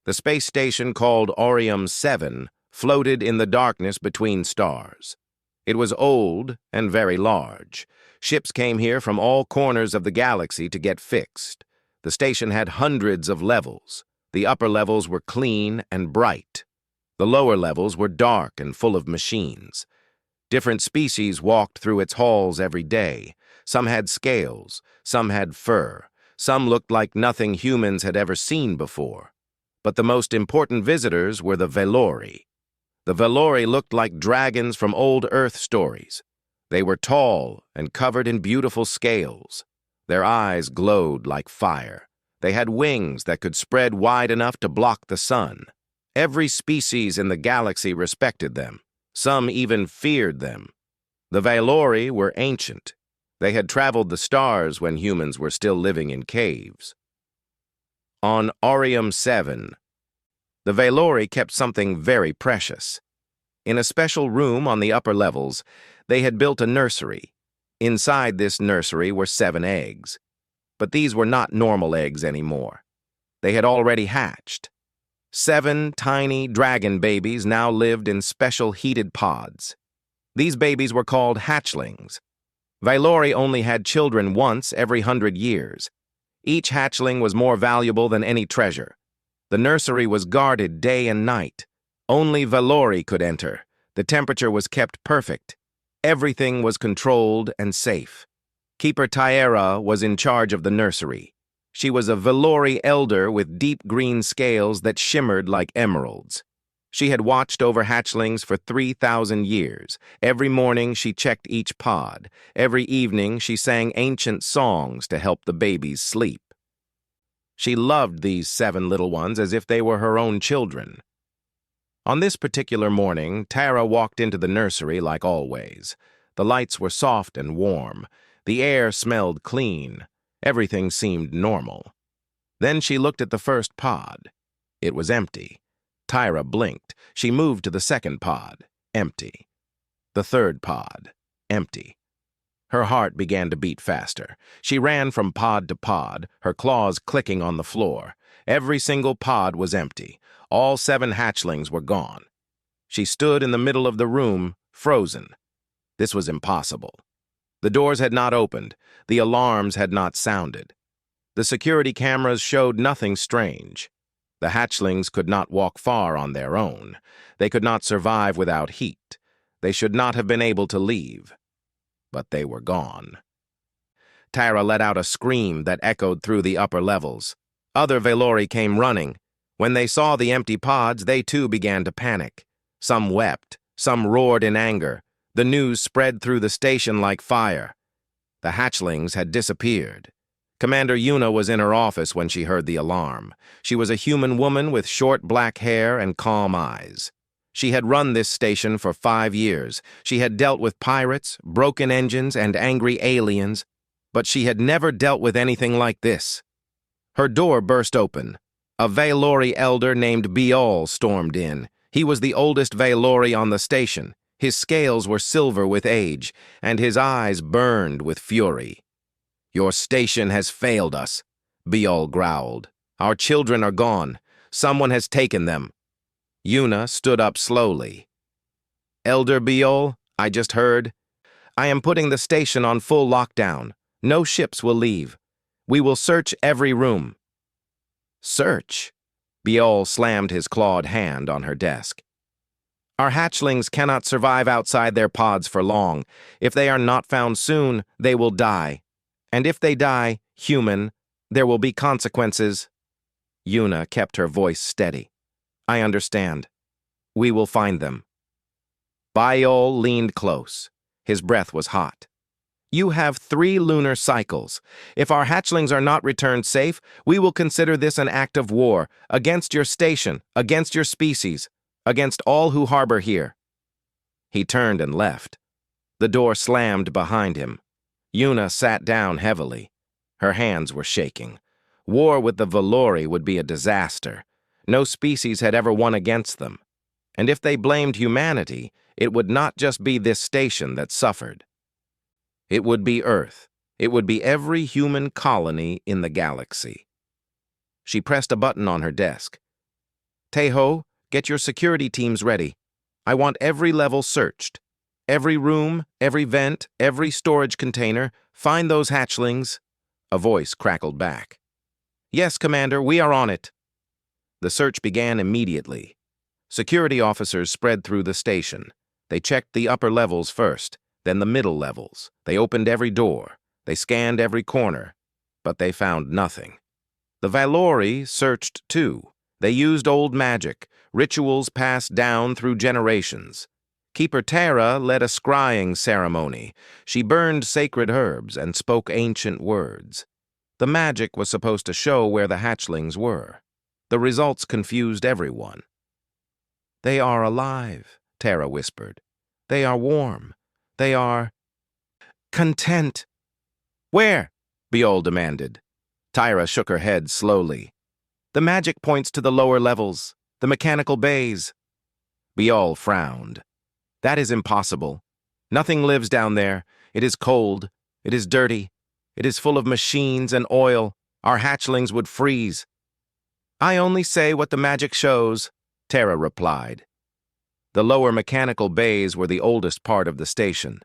The space station called Orium 7 floated in the darkness between stars. It was old and very large. Ships came here from all corners of the galaxy to get fixed. The station had hundreds of levels. The upper levels were clean and bright. The lower levels were dark and full of machines. Different species walked through its halls every day. Some had scales, some had fur, some looked like nothing humans had ever seen before. But the most important visitors were the Velori. The Velori looked like dragons from old Earth stories. They were tall and covered in beautiful scales. Their eyes glowed like fire. They had wings that could spread wide enough to block the sun. Every species in the galaxy respected them. Some even feared them. The Velori were ancient. They had traveled the stars when humans were still living in caves. On Orium 7, the Velori kept something very precious. In a special room on the upper levels, they had built a nursery. Inside this nursery were 7 eggs. But these were not normal eggs anymore. They had already hatched. 7 tiny dragon babies now lived in special heated pods. These babies were called hatchlings. Velori only had children once every 100 years. Each hatchling was more valuable than any treasure. The nursery was guarded day and night. Only Velori could enter. The temperature was kept perfect. Everything was controlled and safe. Keeper Tyera was in charge of the nursery. She was a Velori elder with deep green scales that shimmered like emeralds. She had watched over hatchlings for 3,000 years. Every morning she checked each pod. Every evening she sang ancient songs to help the babies sleep. She loved these 7 little ones as if they were her own children. On this particular morning, Tara walked into the nursery like always. The lights were soft and warm. The air smelled clean. Everything seemed normal. Then she looked at the first pod. It was empty. Tyra blinked. She moved to the second pod. Empty. The third pod. Empty. Her heart began to beat faster. She ran from pod to pod, her claws clicking on the floor. Every single pod was empty. All 7 hatchlings were gone. She stood in the middle of the room, frozen. This was impossible. The doors had not opened. The alarms had not sounded. The security cameras showed nothing strange. The hatchlings could not walk far on their own. They could not survive without heat. They should not have been able to leave. But they were gone. Tara let out a scream that echoed through the upper levels. Other Velori came running. When they saw the empty pods, they too began to panic. Some wept. Some roared in anger. The news spread through the station like fire. The hatchlings had disappeared. Commander Yuna was in her office when she heard the alarm. She was a human woman with short black hair and calm eyes. She had run this station for 5 years. She had dealt with pirates, broken engines, and angry aliens, but she had never dealt with anything like this. Her door burst open. A Velori elder named Biol stormed in. He was the oldest Velori on the station. His scales were silver with age, and his eyes burned with fury. "Your station has failed us," Biol growled. "Our children are gone. Someone has taken them." Yuna stood up slowly. "Elder Biol, I just heard. I am putting the station on full lockdown. No ships will leave. We will search every room." "Search?" Biol slammed his clawed hand on her desk. "Our hatchlings cannot survive outside their pods for long. If they are not found soon, they will die. And if they die, human, there will be consequences." Yuna kept her voice steady. "I understand. We will find them." Biol leaned close. His breath was hot. "You have 3 lunar cycles. If our hatchlings are not returned safe, we will consider this an act of war, against your station, against your species, against all who harbor here." He turned and left. The door slammed behind him. Yuna sat down heavily. Her hands were shaking. War with the Velori would be a disaster. No species had ever won against them. And if they blamed humanity, it would not just be this station that suffered. It would be Earth. It would be every human colony in the galaxy. She pressed a button on her desk. Tejo, get your security teams ready. I want every level searched. Every room, every vent, every storage container. Find those hatchlings." A voice crackled back. "Yes, Commander, we are on it." The search began immediately. Security officers spread through the station. They checked the upper levels first, then the middle levels. They opened every door. They scanned every corner. But they found nothing. The Valori searched too. They used old magic, rituals passed down through generations. Keeper Terra led a scrying ceremony. She burned sacred herbs and spoke ancient words. The magic was supposed to show where the hatchlings were. The results confused everyone. "They are alive," Terra whispered. "They are warm. They are content." "Where?" Biol demanded. Tyra shook her head slowly. "The magic points to the lower levels, the mechanical bays." Biol frowned. "That is impossible. Nothing lives down there. It is cold. It is dirty. It is full of machines and oil. Our hatchlings would freeze." "I only say what the magic shows," Terra replied. The lower mechanical bays were the oldest part of the station.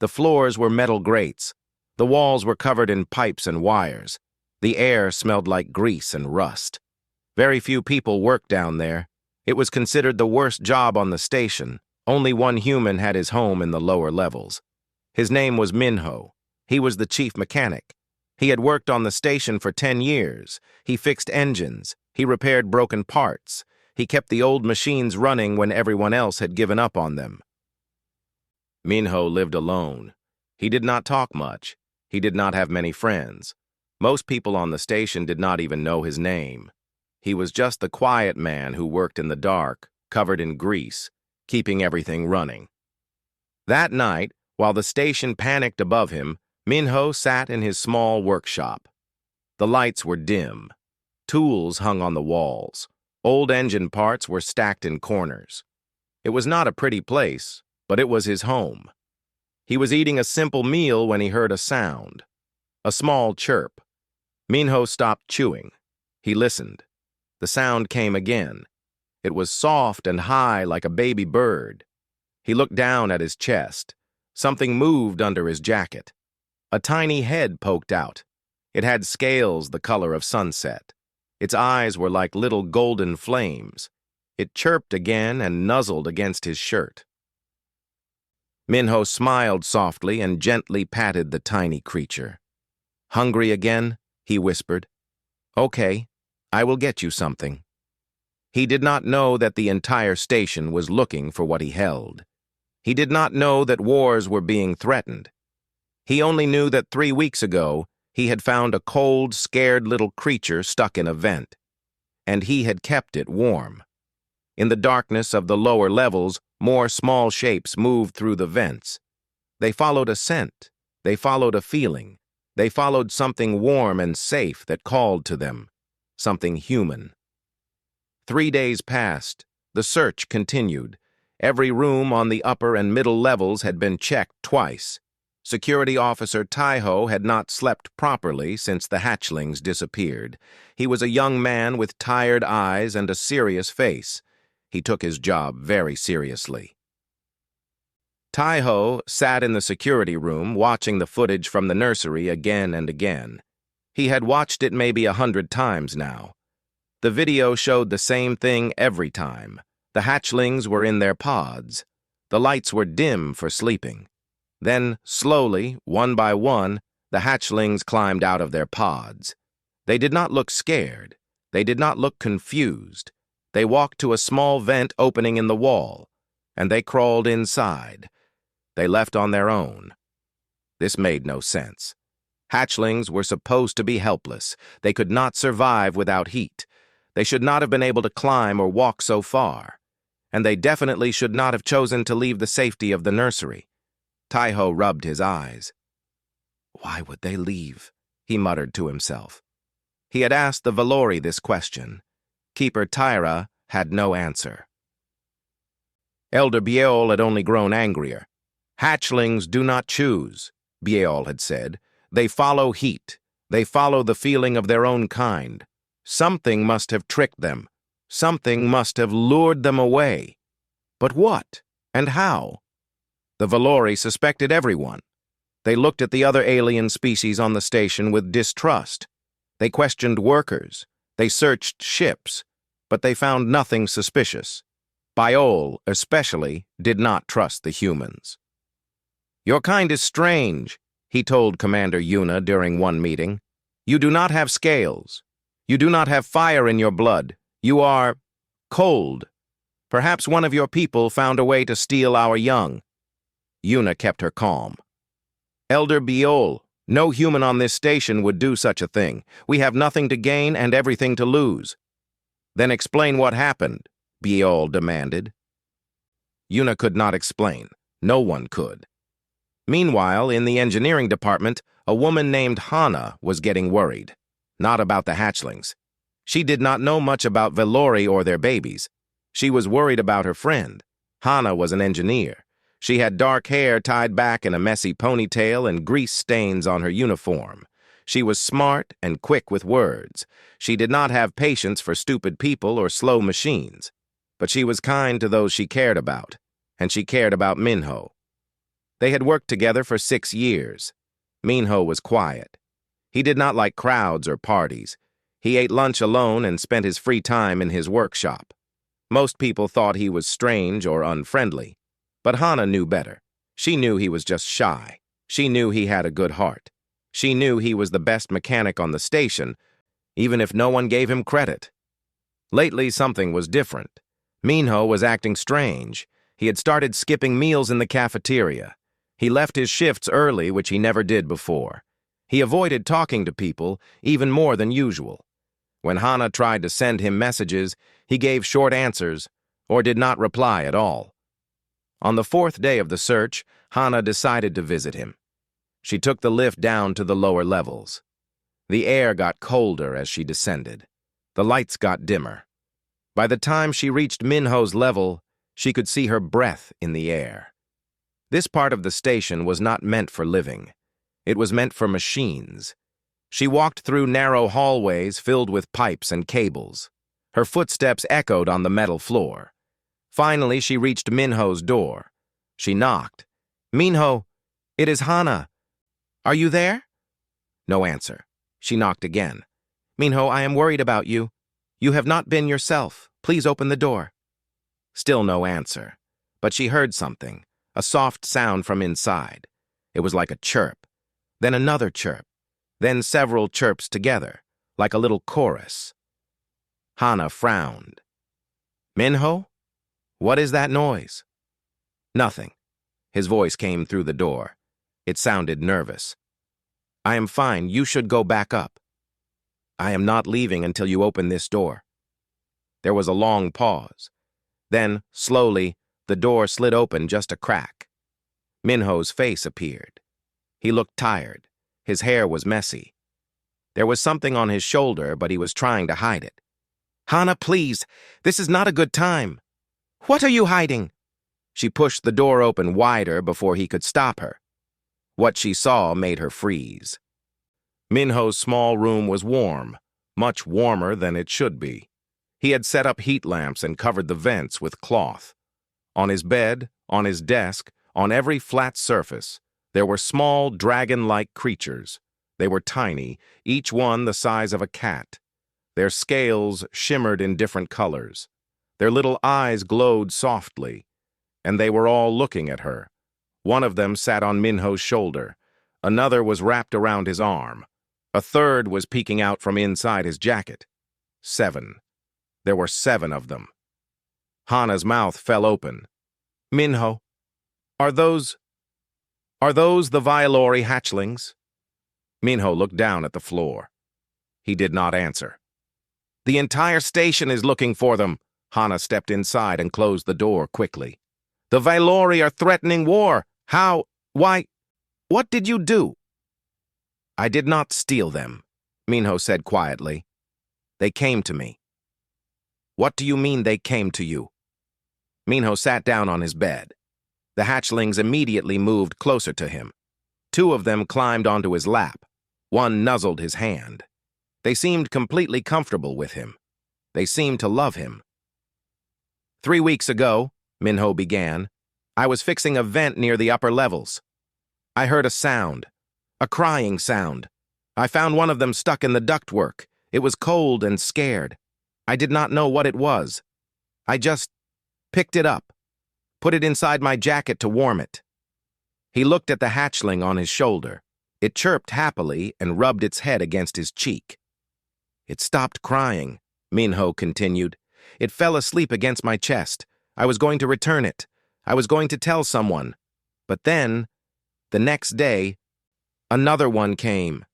The floors were metal grates. The walls were covered in pipes and wires. The air smelled like grease and rust. Very few people worked down there. It was considered the worst job on the station. Only one human had his home in the lower levels. His name was Minho. He was the chief mechanic. He had worked on the station for 10 years. He fixed engines. He repaired broken parts. He kept the old machines running when everyone else had given up on them. Minho lived alone. He did not talk much. He did not have many friends. Most people on the station did not even know his name. He was just the quiet man who worked in the dark, covered in grease, keeping everything running. That night, while the station panicked above him, Minho sat in his small workshop. The lights were dim. Tools hung on the walls. Old engine parts were stacked in corners. It was not a pretty place, but it was his home. He was eating a simple meal when he heard a sound. A small chirp. Minho stopped chewing. He listened. The sound came again. It was soft and high like a baby bird. He looked down at his chest. Something moved under his jacket. A tiny head poked out. It had scales the color of sunset. Its eyes were like little golden flames. It chirped again and nuzzled against his shirt. Minho smiled softly and gently patted the tiny creature. "Hungry again?" he whispered. "Okay, I will get you something." He did not know that the entire station was looking for what he held. He did not know that wars were being threatened. He only knew that 3 weeks ago, he had found a cold, scared little creature stuck in a vent, and he had kept it warm. In the darkness of the lower levels, more small shapes moved through the vents. They followed a scent. They followed a feeling. They followed something warm and safe that called to them, something human. 3 days passed. The search continued. Every room on the upper and middle levels had been checked twice. Security Officer Taiho had not slept properly since the hatchlings disappeared. He was a young man with tired eyes and a serious face. He took his job very seriously. Taiho sat in the security room watching the footage from the nursery again and again. He had watched it maybe 100 times now. The video showed the same thing every time. The hatchlings were in their pods. The lights were dim for sleeping. Then, slowly, one by one, the hatchlings climbed out of their pods. They did not look scared. They did not look confused. They walked to a small vent opening in the wall, and they crawled inside. They left on their own. This made no sense. Hatchlings were supposed to be helpless. They could not survive without heat. They should not have been able to climb or walk so far. And they definitely should not have chosen to leave the safety of the nursery. Taiho rubbed his eyes. "Why would they leave?" he muttered to himself. He had asked the Valori this question. Keeper Tyra had no answer. Elder Biol had only grown angrier. "Hatchlings do not choose," Biol had said. "They follow heat. They follow the feeling of their own kind. Something must have tricked them. Something must have lured them away. But what? And how? The Valori suspected everyone. They looked at the other alien species on the station with distrust. They questioned workers. They searched ships. But they found nothing suspicious. Biol, especially, did not trust the humans. "Your kind is strange," he told Commander Yuna during one meeting. "You do not have scales. You do not have fire in your blood. You are cold. Perhaps one of your people found a way to steal our young." Yuna kept her calm. "Elder Biol, no human on this station would do such a thing. We have nothing to gain and everything to lose." "Then explain what happened," Biol demanded. Yuna could not explain. No one could. Meanwhile, in the engineering department, a woman named Hana was getting worried. Not about the hatchlings. She did not know much about Valori or their babies. She was worried about her friend. Hana was an engineer. She had dark hair tied back in a messy ponytail and grease stains on her uniform. She was smart and quick with words. She did not have patience for stupid people or slow machines. But she was kind to those she cared about, and she cared about Minho. They had worked together for 6 years. Minho was quiet. He did not like crowds or parties. He ate lunch alone and spent his free time in his workshop. Most people thought he was strange or unfriendly. But Hana knew better. She knew he was just shy. She knew he had a good heart. She knew he was the best mechanic on the station, even if no one gave him credit. Lately, something was different. Minho was acting strange. He had started skipping meals in the cafeteria. He left his shifts early, which he never did before. He avoided talking to people, even more than usual. When Hana tried to send him messages, he gave short answers or did not reply at all. On the 4th day of the search, Hana decided to visit him. She took the lift down to the lower levels. The air got colder as she descended. The lights got dimmer. By the time she reached Minho's level, she could see her breath in the air. This part of the station was not meant for living. It was meant for machines. She walked through narrow hallways filled with pipes and cables. Her footsteps echoed on the metal floor. Finally, she reached Minho's door. She knocked. "Minho, it is Hana. Are you there?" No answer. She knocked again. "Minho, I am worried about you. You have not been yourself. Please open the door." Still no answer. But she heard something, a soft sound from inside. It was like a chirp, then another chirp, then several chirps together, like a little chorus. Hana frowned. "Minho? What is that noise?" "Nothing." His voice came through the door. It sounded nervous. "I am fine. You should go back up." "I am not leaving until you open this door." There was a long pause. Then, slowly, the door slid open just a crack. Minho's face appeared. He looked tired. His hair was messy. There was something on his shoulder, but he was trying to hide it. "Hana, please. This is not a good time." "What are you hiding?" She pushed the door open wider before he could stop her. What she saw made her freeze. Minho's small room was warm, much warmer than it should be. He had set up heat lamps and covered the vents with cloth. On his bed, on his desk, on every flat surface, there were small dragon-like creatures. They were tiny, each one the size of a cat. Their scales shimmered in different colors. Their little eyes glowed softly, and they were all looking at her. One of them sat on Minho's shoulder. Another was wrapped around his arm. A third was peeking out from inside his jacket. 7. There were 7 of them. Hana's mouth fell open. "Minho, are those the Valori hatchlings?" Minho looked down at the floor. He did not answer. "The entire station is looking for them." Hana stepped inside and closed the door quickly. "The Valori are threatening war. How? Why? What did you do?" "I did not steal them," Minho said quietly. "They came to me." "What do you mean they came to you?" Minho sat down on his bed. The hatchlings immediately moved closer to him. 2 of them climbed onto his lap. One nuzzled his hand. They seemed completely comfortable with him. They seemed to love him. 3 weeks ago, Minho began, I was fixing a vent near the upper levels. I heard a sound, a crying sound. I found one of them stuck in the ductwork. It was cold and scared. I did not know what it was. I just picked it up, put it inside my jacket to warm it. He looked at the hatchling on his shoulder. It chirped happily and rubbed its head against his cheek. It stopped crying, Minho continued. It fell asleep against my chest. I was going to return it. I was going to tell someone. But then, the next day, another one came.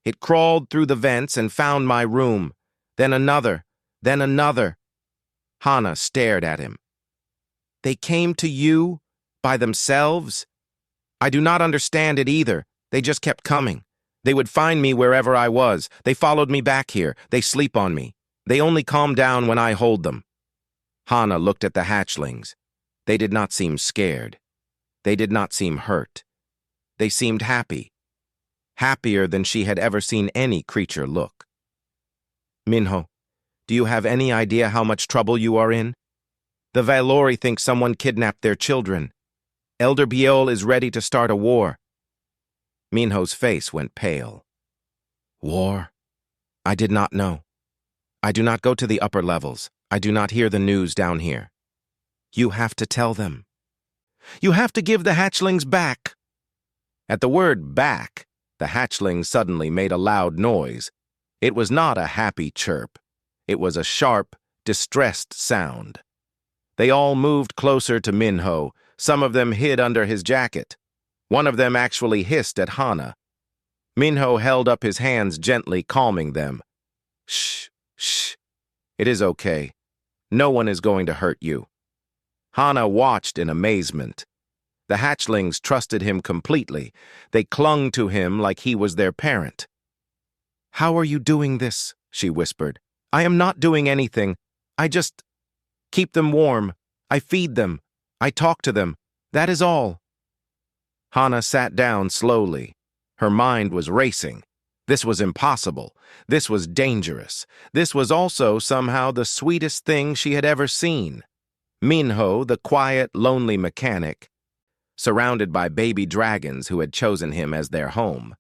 It crawled through the vents and found my room. Then another. Then another. Hana stared at him. They came to you? By themselves? I do not understand it either. They just kept coming. They would find me wherever I was. They followed me back here. They sleep on me. They only calm down when I hold them. Hana looked at the hatchlings. They did not seem scared. They did not seem hurt. They seemed happy. Happier than she had ever seen any creature look. Minho, do you have any idea how much trouble you are in? The Valori think someone kidnapped their children. Elder Biol is ready to start a war. Minho's face went pale. War? I did not know. I do not go to the upper levels. I do not hear the news down here. You have to tell them. You have to give the hatchlings back. At the word back, the hatchling suddenly made a loud noise. It was not a happy chirp. It was a sharp, distressed sound. They all moved closer to Minho. Some of them hid under his jacket. One of them actually hissed at Hana. Minho held up his hands gently, calming them. Shh, shh. It is okay. No one is going to hurt you. Hana watched in amazement. The hatchlings trusted him completely. They clung to him like he was their parent. How are you doing this? She whispered. I am not doing anything. I just keep them warm. I feed them. I talk to them. That is all. Hana sat down slowly. Her mind was racing. This was impossible. This was dangerous. This was also somehow the sweetest thing she had ever seen. Minho, the quiet, lonely mechanic, surrounded by baby dragons who had chosen him as their home.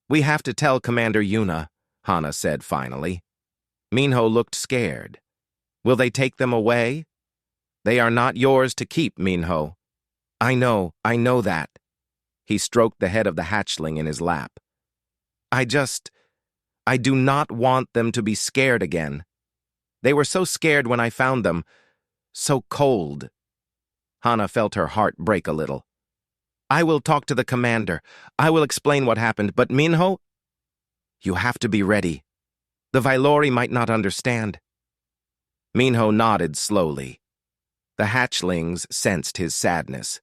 We have to tell Commander Yuna, Hana said finally. Minho looked scared. Will they take them away? They are not yours to keep, Minho. I know that. He stroked the head of the hatchling in his lap. I do not want them to be scared again. They were so scared when I found them, so cold. Hana felt her heart break a little. I will talk to the commander. I will explain what happened, but Minho, you have to be ready. The Valori might not understand. Minho nodded slowly. The hatchlings sensed his sadness.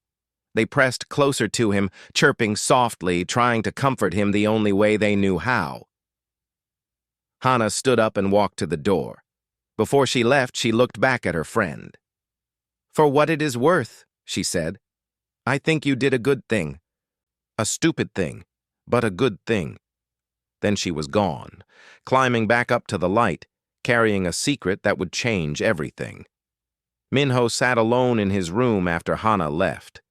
They pressed closer to him, chirping softly, trying to comfort him the only way they knew how. Hana stood up and walked to the door. Before she left, she looked back at her friend. For what it is worth, she said, I think you did a good thing. A stupid thing, but a good thing. Then she was gone, climbing back up to the light, carrying a secret that would change everything. Minho sat alone in his room after Hana left.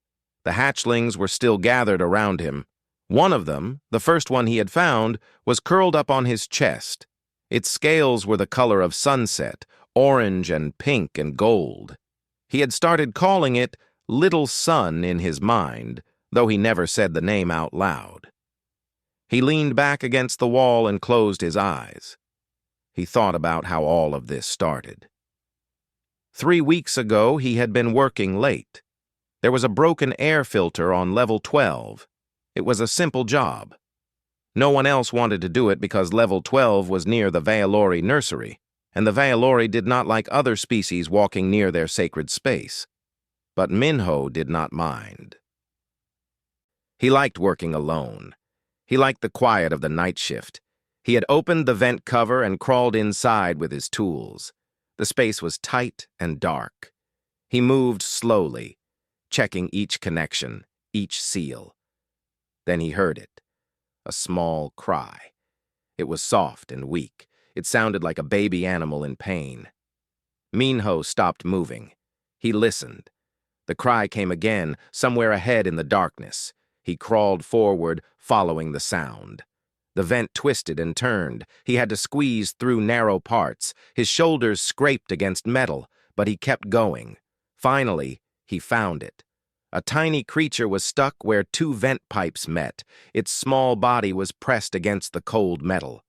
The hatchlings were still gathered around him. One of them, the first one he had found, was curled up on his chest. Its scales were the color of sunset, orange and pink and gold. He had started calling it Little Sun in his mind, though he never said the name out loud. He leaned back against the wall and closed his eyes. He thought about how all of this started. 3 weeks ago, he had been working late. There was a broken air filter on level 12. It was a simple job. No one else wanted to do it because level 12 was near the Valori nursery, and the Valori did not like other species walking near their sacred space. But Minho did not mind. He liked working alone. He liked the quiet of the night shift. He had opened the vent cover and crawled inside with his tools. The space was tight and dark. He moved slowly, checking each connection, each seal. Then he heard it, a small cry. It was soft and weak. It sounded like a baby animal in pain. Minho stopped moving. He listened. The cry came again, somewhere ahead in the darkness. He crawled forward, following the sound. The vent twisted and turned. He had to squeeze through narrow parts. His shoulders scraped against metal, but he kept going. Finally, he found it. A tiny creature was stuck where two vent pipes met. Its small body was pressed against the cold metal.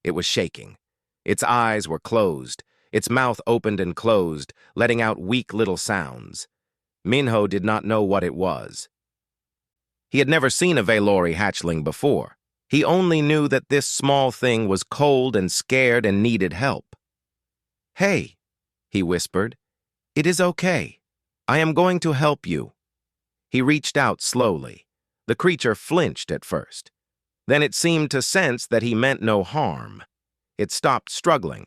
It was shaking. Its eyes were closed. Its mouth opened and closed, letting out weak little sounds. Minho did not know what it was. He had never seen a Valori hatchling before. He only knew that this small thing was cold and scared and needed help. "Hey," he whispered. "It is okay. I am going to help you." He reached out slowly. The creature flinched at first. Then it seemed to sense that he meant no harm. It stopped struggling.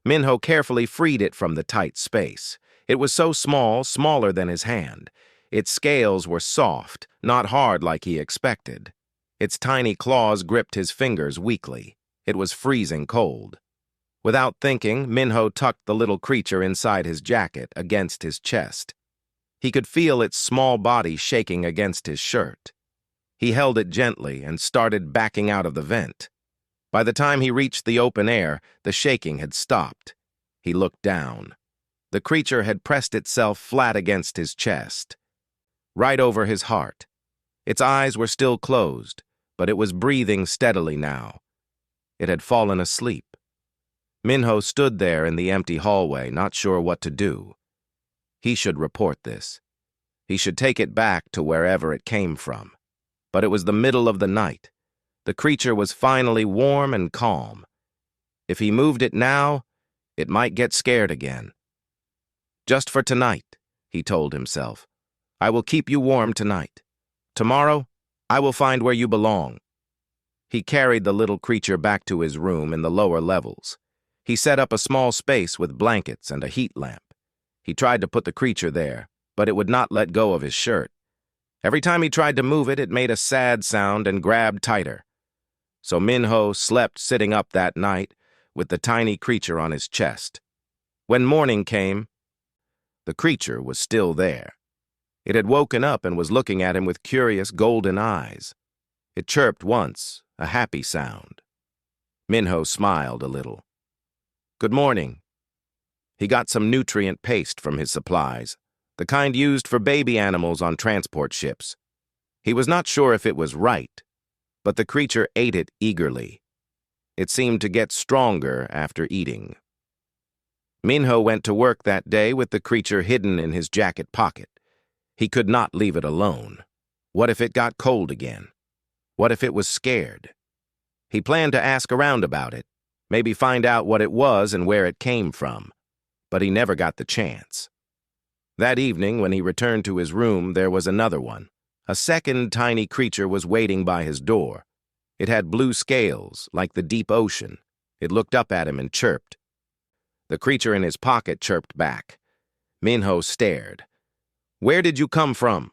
Minho carefully freed it from the tight space. It was so small, smaller than his hand. Its scales were soft, not hard like he expected. Its tiny claws gripped his fingers weakly. It was freezing cold. Without thinking, Minho tucked the little creature inside his jacket, against his chest. He could feel its small body shaking against his shirt. He held it gently and started backing out of the vent. By the time he reached the open air, the shaking had stopped. He looked down. The creature had pressed itself flat against his chest, right over his heart. Its eyes were still closed, but it was breathing steadily now. It had fallen asleep. Minho stood there in the empty hallway, not sure what to do. He should report this. He should take it back to wherever it came from. But it was the middle of the night. The creature was finally warm and calm. If he moved it now, it might get scared again. "Just for tonight," he told himself. "I will keep you warm tonight. Tomorrow, I will find where you belong." He carried the little creature back to his room in the lower levels. He set up a small space with blankets and a heat lamp. He tried to put the creature there, but it would not let go of his shirt. Every time he tried to move it, it made a sad sound and grabbed tighter. So Minho slept sitting up that night with the tiny creature on his chest. When morning came, the creature was still there. It had woken up and was looking at him with curious golden eyes. It chirped once, a happy sound. Minho smiled a little. "Good morning." He got some nutrient paste from his supplies, the kind used for baby animals on transport ships. He was not sure if it was right, but the creature ate it eagerly. It seemed to get stronger after eating. Minho went to work that day with the creature hidden in his jacket pocket. He could not leave it alone. What if it got cold again? What if it was scared? He planned to ask around about it, maybe find out what it was and where it came from, but he never got the chance. That evening, when he returned to his room, there was another one. A second tiny creature was waiting by his door. It had blue scales, like the deep ocean. It looked up at him and chirped. The creature in his pocket chirped back. Minho stared. "Where did you come from?"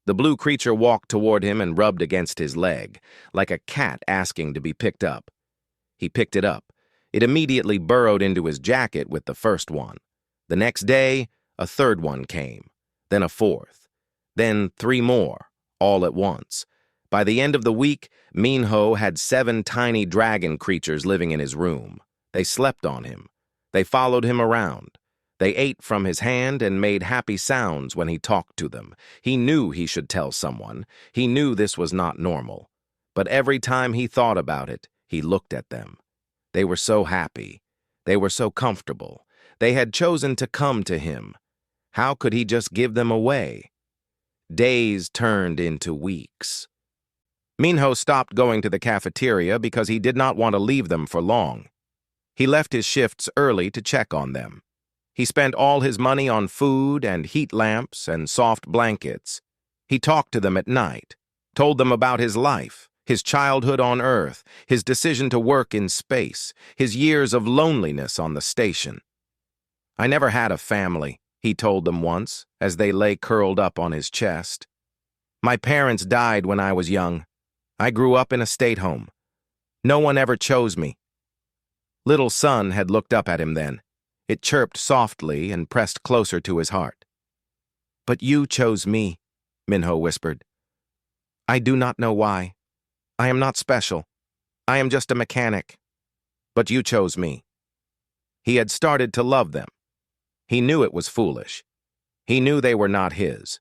The blue creature walked toward him and rubbed against his leg, like a cat asking to be picked up. He picked it up. It immediately burrowed into his jacket with the first one. The next day, a third one came, then a fourth, then 3 more, all at once. By the end of the week, Minho had 7 tiny dragon creatures living in his room. They slept on him. They followed him around. They ate from his hand and made happy sounds when he talked to them. He knew he should tell someone. He knew this was not normal. But every time he thought about it, he looked at them. They were so happy. They were so comfortable. They had chosen to come to him. How could he just give them away? Days turned into weeks. Minho stopped going to the cafeteria because he did not want to leave them for long. He left his shifts early to check on them. He spent all his money on food and heat lamps and soft blankets. He talked to them at night, told them about his life, his childhood on Earth, his decision to work in space, his years of loneliness on the station. "I never had a family," he told them once, as they lay curled up on his chest. "My parents died when I was young. I grew up in a state home. No one ever chose me." Little Sun had looked up at him then. It chirped softly and pressed closer to his heart. "But you chose me," Minho whispered. "I do not know why. I am not special. I am just a mechanic. But you chose me." He had started to love them. He knew it was foolish. He knew they were not his.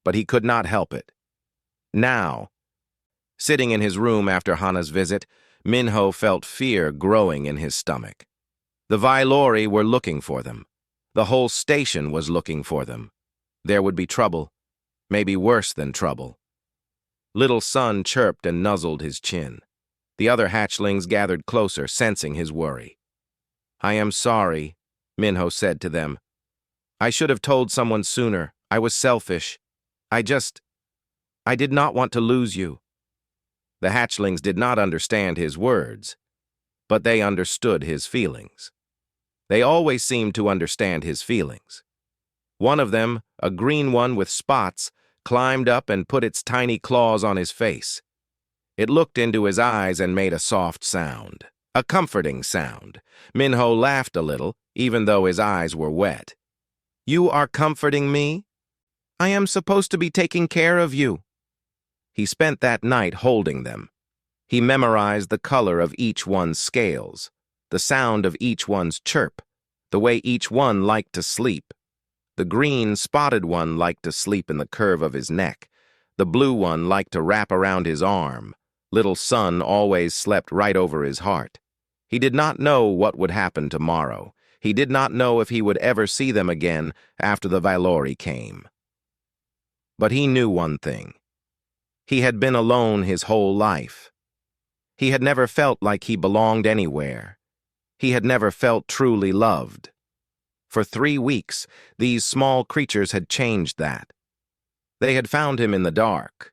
But he could not help it. Now, sitting in his room after Hana's visit, Minho felt fear growing in his stomach. The Vailori were looking for them. The whole station was looking for them. There would be trouble, maybe worse than trouble. Little Sun chirped and nuzzled his chin. The other hatchlings gathered closer, sensing his worry. "I am sorry," Minho said to them. "I should have told someone sooner. I was selfish. I did not want to lose you." The hatchlings did not understand his words, but they understood his feelings. They always seemed to understand his feelings. One of them, a green one with spots, climbed up and put its tiny claws on his face. It looked into his eyes and made a soft sound, a comforting sound. Minho laughed a little, even though his eyes were wet. "You are comforting me? I am supposed to be taking care of you." He spent that night holding them. He memorized the color of each one's scales, the sound of each one's chirp, the way each one liked to sleep. The green spotted one liked to sleep in the curve of his neck. The blue one liked to wrap around his arm. Little Sun always slept right over his heart. He did not know what would happen tomorrow. He did not know if he would ever see them again after the Vailori came. But he knew one thing. He had been alone his whole life. He had never felt like he belonged anywhere. He had never felt truly loved. For 3 weeks, these small creatures had changed that. They had found him in the dark.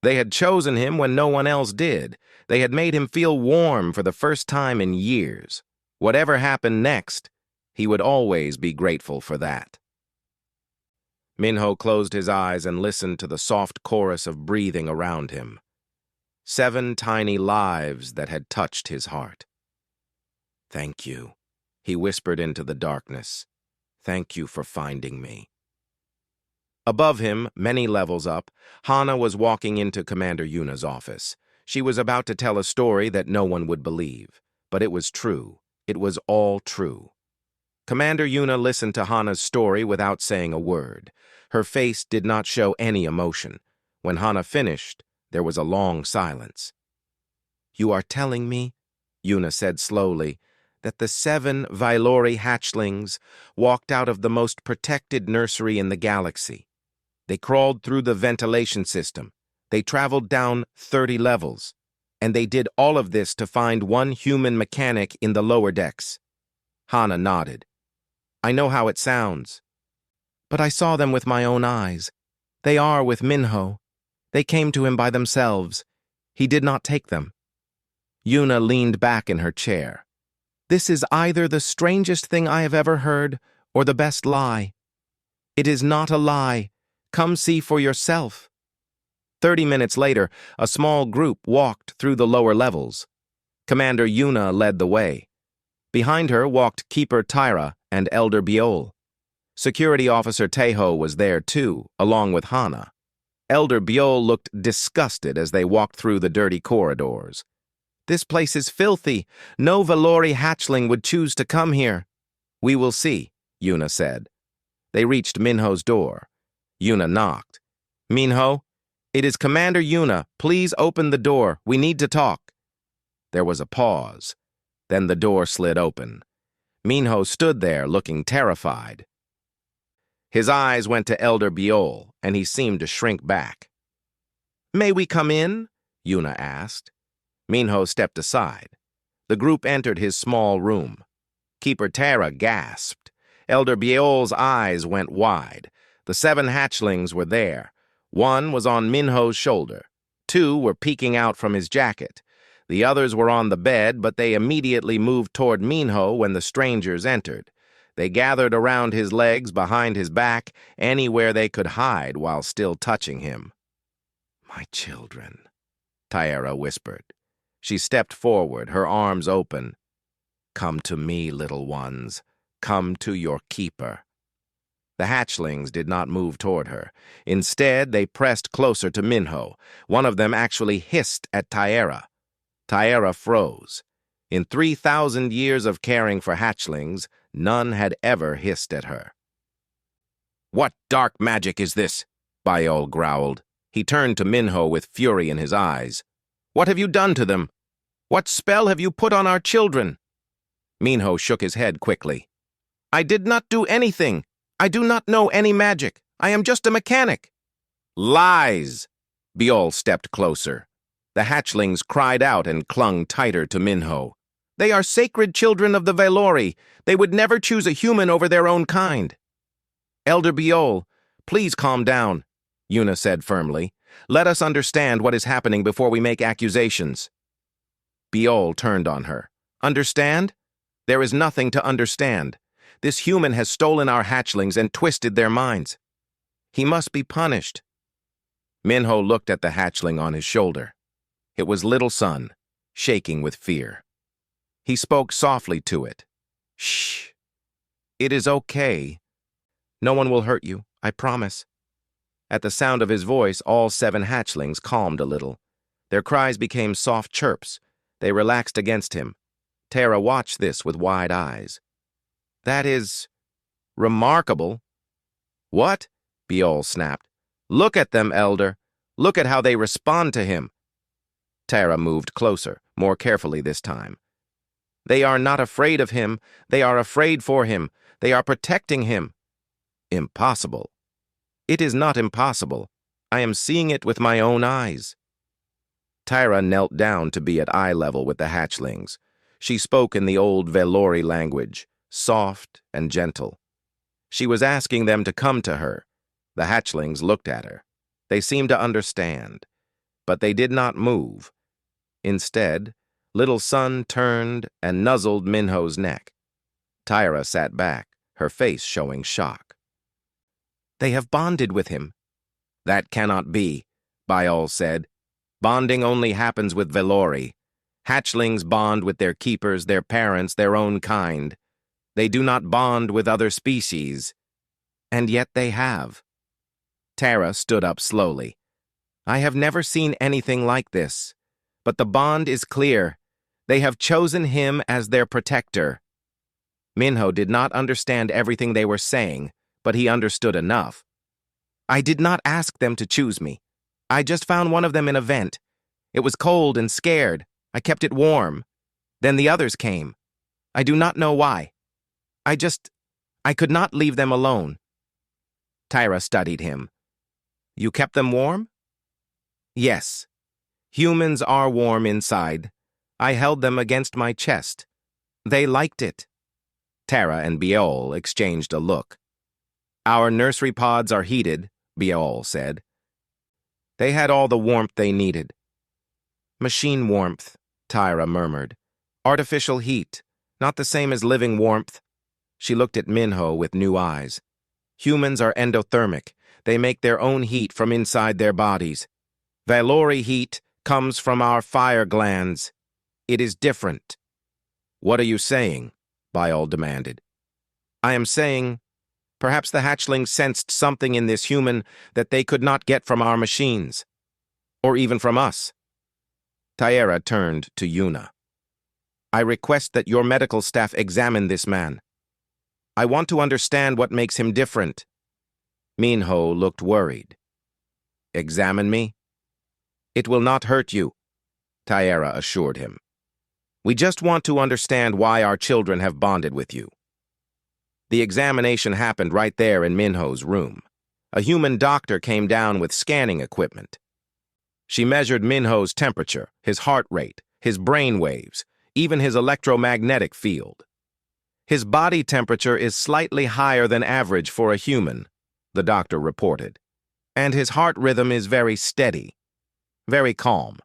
They had chosen him when no one else did. They had made him feel warm for the first time in years. Whatever happened next, he would always be grateful for that. Minho closed his eyes and listened to the soft chorus of breathing around him. 7 tiny lives that had touched his heart. "Thank you," he whispered into the darkness. "Thank you for finding me." Above him, many levels up, Hana was walking into Commander Yuna's office. She was about to tell a story that no one would believe, but it was true. It was all true. Commander Yuna listened to Hana's story without saying a word. Her face did not show any emotion. When Hana finished, there was a long silence. "You are telling me," Yuna said slowly, "that the 7 Vailori hatchlings walked out of the most protected nursery in the galaxy. They crawled through the ventilation system. They traveled down 30 levels. And they did all of this to find one human mechanic in the lower decks." Hana nodded. "I know how it sounds. But I saw them with my own eyes. They are with Minho. They came to him by themselves. He did not take them." Yuna leaned back in her chair. "This is either the strangest thing I have ever heard or the best lie. It is not a lie. Come see for yourself." 30 minutes later, a small group walked through the lower levels. Commander Yuna led the way. Behind her walked Keeper Tyra and Elder Biol. Security Officer Tejo was there too, along with Hana. Elder Biol looked disgusted as they walked through the dirty corridors. "This place is filthy. No Vailori hatchling would choose to come here." "We will see," Yuna said. They reached Minho's door. Yuna knocked. "Minho, it is Commander Yuna. Please open the door. We need to talk." There was a pause. Then the door slid open. Minho stood there looking terrified. His eyes went to Elder Biol, and he seemed to shrink back. "May we come in?" Yuna asked. Minho stepped aside. The group entered his small room. Keeper Tara gasped. Elder Biol's eyes went wide. The 7 hatchlings were there. 1 was on Minho's shoulder. 2 were peeking out from his jacket. The others were on the bed, but they immediately moved toward Minho when the strangers entered. They gathered around his legs, behind his back, anywhere they could hide while still touching him. "My children," Tyra whispered. She stepped forward, her arms open. Come to me, little ones. Come to your keeper. The hatchlings did not move toward her. Instead, they pressed closer to Minho. One of them actually hissed at Tyara. Tyara froze. In 3,000 years of caring for hatchlings, none had ever hissed at her. "What dark magic is this?" Biol growled. He turned to Minho with fury in his eyes. "What have you done to them? What spell have you put on our children?" Minho shook his head quickly. "I did not do anything. I do not know any magic. I am just a mechanic." "Lies!" Biol stepped closer. The hatchlings cried out and clung tighter to Minho. "They are sacred children of the Velori. They would never choose a human over their own kind." "Elder Biol, please calm down," Yuna said firmly. "Let us understand what is happening before we make accusations." Biol turned on her. "Understand? There is nothing to understand. This human has stolen our hatchlings and twisted their minds. He must be punished." Minho looked at the hatchling on his shoulder. It was Little Sun, shaking with fear. He spoke softly to it. "Shh. It is okay. No one will hurt you, I promise." At the sound of his voice, all 7 hatchlings calmed a little. Their cries became soft chirps. They relaxed against him. Tara watched this with wide eyes. "That is remarkable." "What?" Biol snapped. "Look at them, Elder. Look at how they respond to him." Tara moved closer, more carefully this time. "They are not afraid of him. They are afraid for him. They are protecting him." "Impossible." "It is not impossible. I am seeing it with my own eyes." Tyra knelt down to be at eye level with the hatchlings. She spoke in the old Velori language, soft and gentle. She was asking them to come to her. The hatchlings looked at her. They seemed to understand, but they did not move. Instead, Little Sun turned and nuzzled Minho's neck. Tyra sat back, her face showing shock. "They have bonded with him." "That cannot be," Biol said. "Bonding only happens with Velori. Hatchlings bond with their keepers, their parents, their own kind. They do not bond with other species." "And yet they have." Tara stood up slowly. "I have never seen anything like this. But the bond is clear. They have chosen him as their protector." Minho did not understand everything they were saying, but he understood enough. "I did not ask them to choose me. I just found one of them in a vent. It was cold and scared. I kept it warm. Then the others came. I do not know why. I could not leave them alone." Tyra studied him. "You kept them warm?" "Yes. Humans are warm inside. I held them against my chest. They liked it." Tara and Biol exchanged a look. "Our nursery pods are heated," Biol said. "They had all the warmth they needed." "Machine warmth," Tyra murmured. "Artificial heat, not the same as living warmth." She looked at Minho with new eyes. "Humans are endothermic. They make their own heat from inside their bodies. Velori heat comes from our fire glands. It is different." "What are you saying?" Biol demanded. "I am saying, perhaps the hatchlings sensed something in this human that they could not get from our machines. Or even from us." Tyra turned to Yuna. "I request that your medical staff examine this man. I want to understand what makes him different." Minho looked worried. "Examine me?" "It will not hurt you," Tyra assured him. "We just want to understand why our children have bonded with you." The examination happened right there in Minho's room. A human doctor came down with scanning equipment. She measured Minho's temperature, his heart rate, his brain waves, even his electromagnetic field. "His body temperature is slightly higher than average for a human," the doctor reported. "And his heart rhythm is very steady, very calm."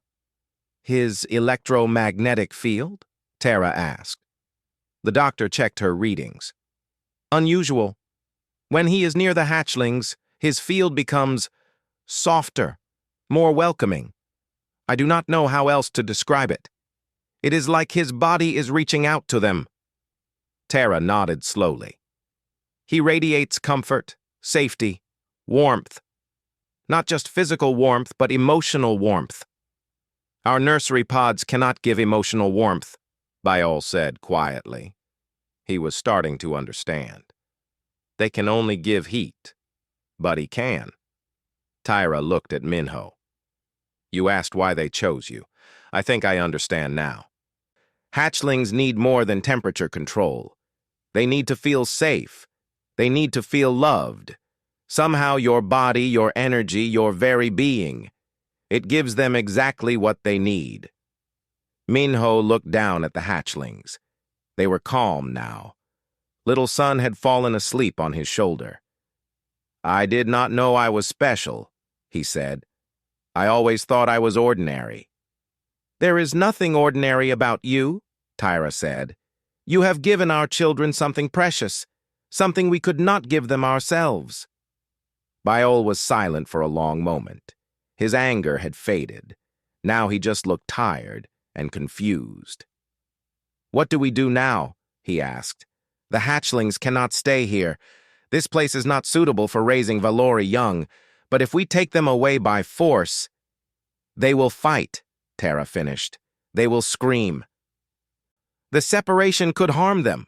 "His electromagnetic field?" Tara asked. The doctor checked her readings. "Unusual. When he is near the hatchlings, his field becomes softer, more welcoming. I do not know how else to describe it. It is like his body is reaching out to them." Tara nodded slowly. He radiates comfort, safety, warmth. Not just physical warmth, but emotional warmth. Our nursery pods cannot give emotional warmth, Biol said quietly. He was starting to understand. They can only give heat, but he can. Tyra looked at Minho. You asked why they chose you. I think I understand now. Hatchlings need more than temperature control. They need to feel safe. They need to feel loved. Somehow your body, your energy, your very being. It gives them exactly what they need. Minho looked down at the hatchlings. They were calm now. Little Sun had fallen asleep on his shoulder. I did not know I was special, he said. I always thought I was ordinary. There is nothing ordinary about you, Tyra said. You have given our children something precious, something we could not give them ourselves. Biol was silent for a long moment. His anger had faded. Now he just looked tired and confused. What do we do now? He asked. The hatchlings cannot stay here. This place is not suitable for raising Valori young, but if we take them away by force... They will fight, Tara finished. They will scream. The separation could harm them.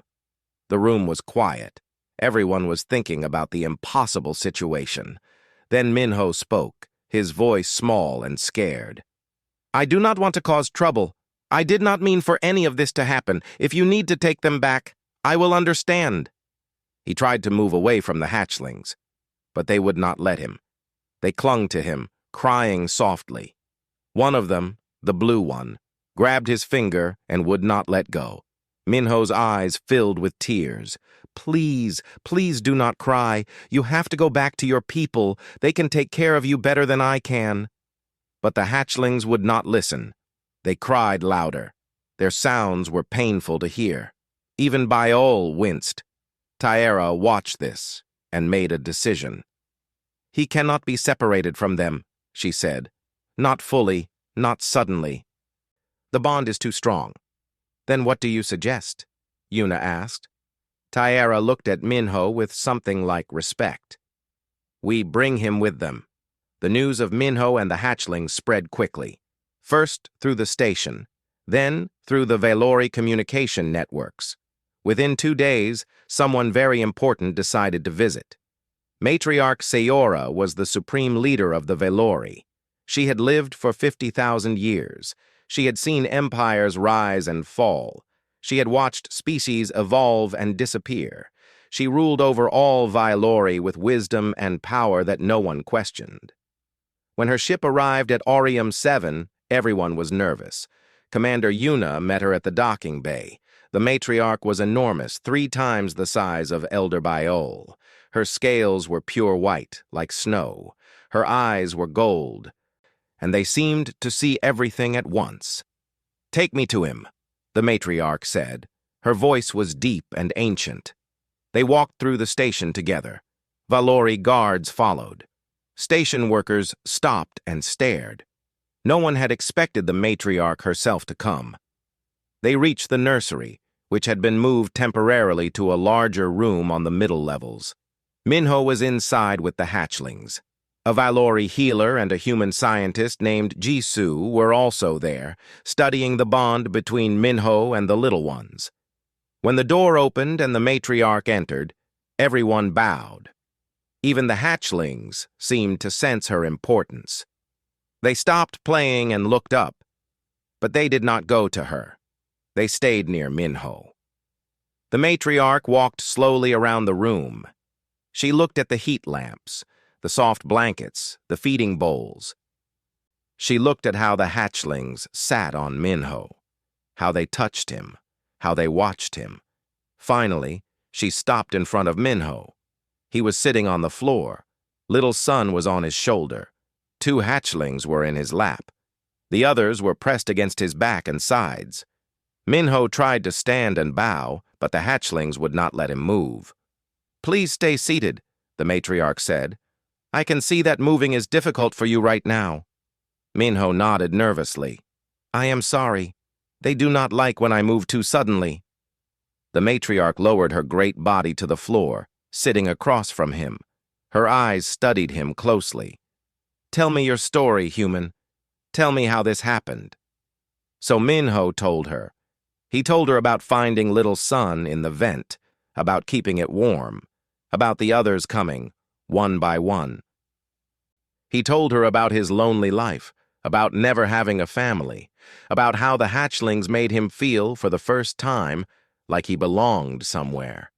The room was quiet. Everyone was thinking about the impossible situation. Then Minho spoke, his voice small and scared. I do not want to cause trouble. I did not mean for any of this to happen. If you need to take them back, I will understand. He tried to move away from the hatchlings, but they would not let him. They clung to him, crying softly. One of them, the blue one, grabbed his finger and would not let go. Minho's eyes filled with tears. Please, please do not cry. You have to go back to your people. They can take care of you better than I can. But the hatchlings would not listen. They cried louder. Their sounds were painful to hear. Even Biol winced. Tyra watched this and made a decision. He cannot be separated from them, she said. Not fully, not suddenly. The bond is too strong. Then what do you suggest? Yuna asked. Tyra looked at Minho with something like respect. We bring him with them. The news of Minho and the hatchlings spread quickly. First through the station, then through the Valori communication networks. Within 2 days, someone very important decided to visit. Matriarch Sayora was the supreme leader of the Valori. She had lived for 50,000 years. She had seen empires rise and fall. She had watched species evolve and disappear. She ruled over all Valori with wisdom and power that no one questioned. When her ship arrived at Aurium 7, everyone was nervous. Commander Yuna met her at the docking bay. The matriarch was enormous, 3 times the size of Elder Biol. Her scales were pure white, like snow. Her eyes were gold, and they seemed to see everything at once. Take me to him, the matriarch said. Her voice was deep and ancient. They walked through the station together. Valori guards followed. Station workers stopped and stared. No one had expected the matriarch herself to come. They reached the nursery, which had been moved temporarily to a larger room on the middle levels. Minho was inside with the hatchlings. A Valori healer and a human scientist named Jisoo were also there, studying the bond between Minho and the little ones. When the door opened and the matriarch entered, everyone bowed. Even the hatchlings seemed to sense her importance. They stopped playing and looked up, but they did not go to her. They stayed near Minho. The matriarch walked slowly around the room. She looked at the heat lamps, the soft blankets, the feeding bowls. She looked at how the hatchlings sat on Minho, how they touched him, how they watched him. Finally, she stopped in front of Minho. He was sitting on the floor. Little Sun was on his shoulder. 2 hatchlings were in his lap. The others were pressed against his back and sides. Minho tried to stand and bow, but the hatchlings would not let him move. Please stay seated, the matriarch said. I can see that moving is difficult for you right now. Minho nodded nervously. I am sorry. They do not like when I move too suddenly. The matriarch lowered her great body to the floor, sitting across from him. Her eyes studied him closely. "Tell me your story, human. Tell me how this happened." So Minho told her. He told her about finding little Sun in the vent, about keeping it warm, about the others coming, one by one. He told her about his lonely life, about never having a family, about how the hatchlings made him feel, for the first time, like he belonged somewhere.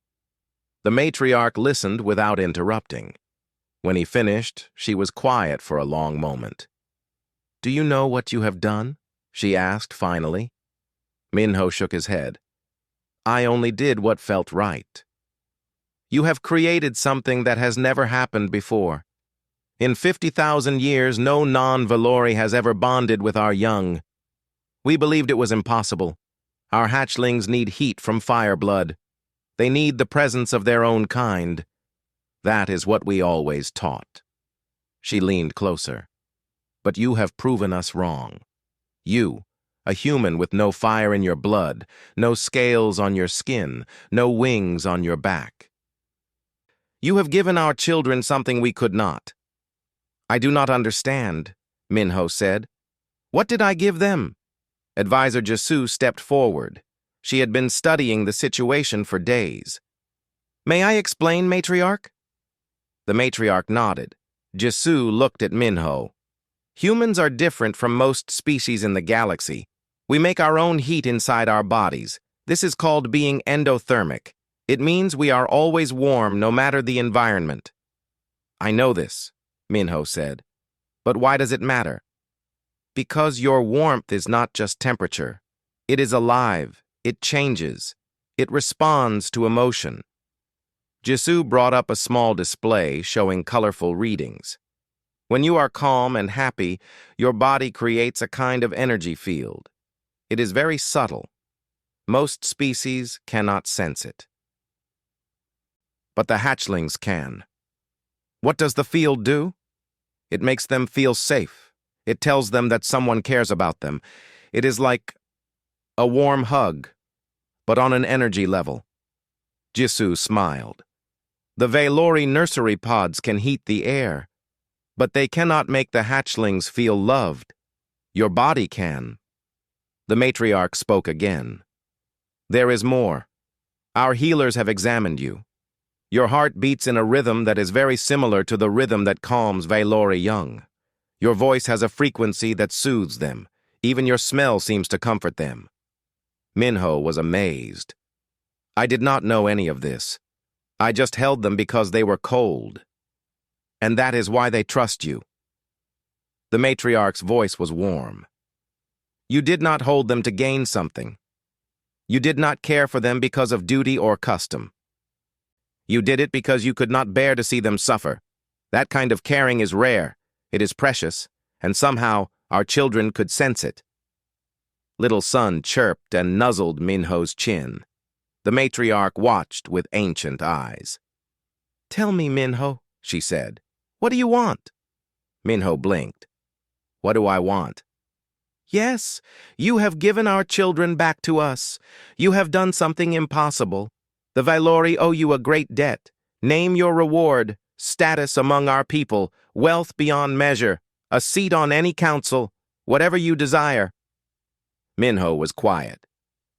The matriarch listened without interrupting. When he finished, she was quiet for a long moment. "Do you know what you have done?" she asked finally. Minho shook his head. "I only did what felt right." "You have created something that has never happened before. In 50,000 years, no non-Valori has ever bonded with our young. We believed it was impossible. Our hatchlings need heat from fire blood. They need the presence of their own kind. That is what we always taught." She leaned closer. "But you have proven us wrong. You, a human with no fire in your blood, no scales on your skin, no wings on your back. You have given our children something we could not." "I do not understand," Minho said. "What did I give them?" Advisor Jasoo stepped forward. She had been studying the situation for days. "May I explain, matriarch?" The matriarch nodded. Jasoo looked at Minho. "Humans are different from most species in the galaxy. We make our own heat inside our bodies. This is called being endothermic. It means we are always warm no matter the environment." "I know this," Minho said. "But why does it matter?" "Because your warmth is not just temperature. It is alive. It changes. It responds to emotion." Jasoo brought up a small display showing colorful readings. When you are calm and happy, your body creates a kind of energy field. It is very subtle. Most species cannot sense it. But the hatchlings can. What does the field do? It makes them feel safe. It tells them that someone cares about them. It is like a warm hug, but on an energy level. Jasoo smiled. The Valori nursery pods can heat the air, but they cannot make the hatchlings feel loved. Your body can. The matriarch spoke again. "There is more. Our healers have examined you. Your heart beats in a rhythm that is very similar to the rhythm that calms Valori young. Your voice has a frequency that soothes them. Even your smell seems to comfort them." Minho was amazed. "I did not know any of this. I just held them because they were cold. And that is why they trust you." The matriarch's voice was warm. "You did not hold them to gain something. You did not care for them because of duty or custom. You did it because you could not bear to see them suffer. That kind of caring is rare. It is precious, and somehow our children could sense it." Little Sun chirped and nuzzled Minho's chin. The matriarch watched with ancient eyes. "Tell me, Minho," she said. "What do you want?" Minho blinked. "What do I want?" "Yes, you have given our children back to us. You have done something impossible. The Valori owe you a great debt. Name your reward, status among our people, wealth beyond measure, a seat on any council, whatever you desire." Minho was quiet.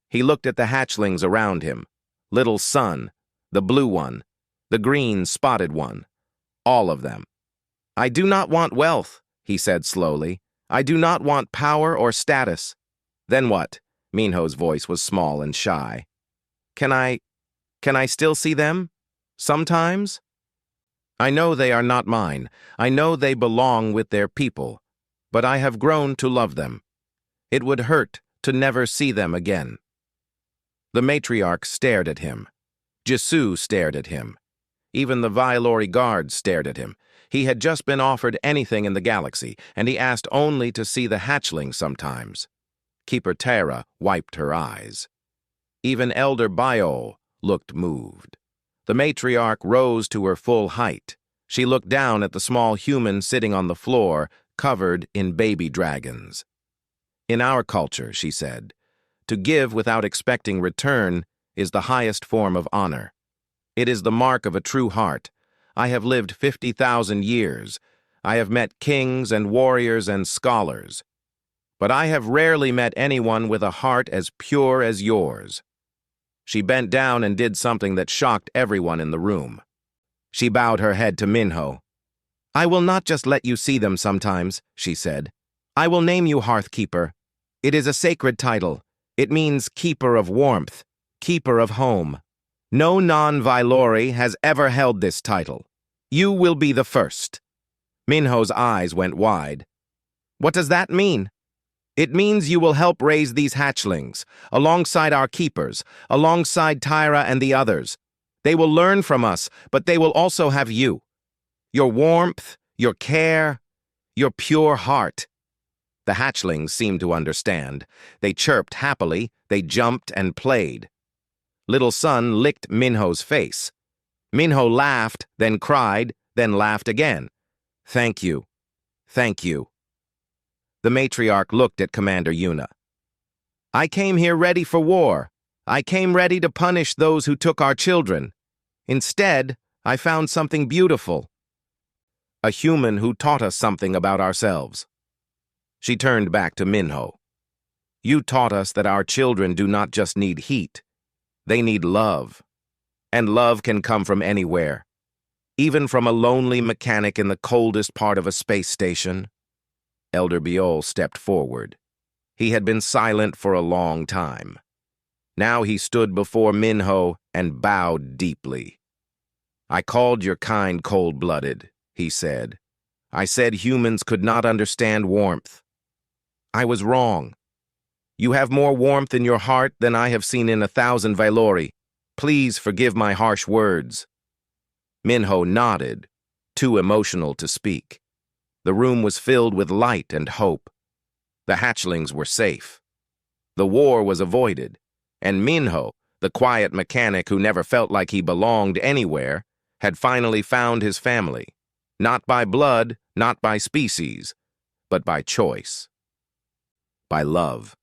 He looked at the hatchlings around him. Little Sun, the blue one, the green spotted one, all of them. "I do not want wealth," he said slowly. "I do not want power or status." "Then what?" Minho's voice was small and shy. Can I still see them? Sometimes?" "I know they are not mine. I know they belong with their people. But I have grown to love them. It would hurt to never see them again." The matriarch stared at him. Jasoo stared at him. Even the Valori guards stared at him. He had just been offered anything in the galaxy, and he asked only to see the hatchling sometimes. Keeper Terra wiped her eyes. Even Elder Bio looked moved. The matriarch rose to her full height. She looked down at the small human sitting on the floor, covered in baby dragons. "In our culture," she said, "to give without expecting return is the highest form of honor. It is the mark of a true heart. I have lived 50,000 years. I have met kings and warriors and scholars. But I have rarely met anyone with a heart as pure as yours. She bent down and did something that shocked everyone in the room. She bowed her head to Minho. I will not just let you see them sometimes, she said. I will name you Hearthkeeper. It is a sacred title. It means keeper of warmth, keeper of home. No non-Vailori has ever held this title. You will be the first. Minho's eyes went wide. What does that mean? It means you will help raise these hatchlings, alongside our keepers, alongside Tyra and the others. They will learn from us, but they will also have you. Your warmth, your care, your pure heart. The hatchlings seemed to understand. They chirped happily, they jumped and played. Little Sun licked Minho's face. Minho laughed, then cried, then laughed again. Thank you. Thank you. The matriarch looked at Commander Yuna. I came here ready for war. I came ready to punish those who took our children. Instead, I found something beautiful. A human who taught us something about ourselves. She turned back to Minho. You taught us that our children do not just need heat. They need love. And love can come from anywhere. Even from a lonely mechanic in the coldest part of a space station. Elder Biol stepped forward. He had been silent for a long time. Now he stood before Minho and bowed deeply. I called your kind cold-blooded, he said. I said humans could not understand warmth. I was wrong. You have more warmth in your heart than I have seen in 1,000 Vailori. Please forgive my harsh words. Minho nodded, too emotional to speak. The room was filled with light and hope. The hatchlings were safe. The war was avoided, and Minho, the quiet mechanic who never felt like he belonged anywhere, had finally found his family. Not by blood, not by species, but by choice. By love.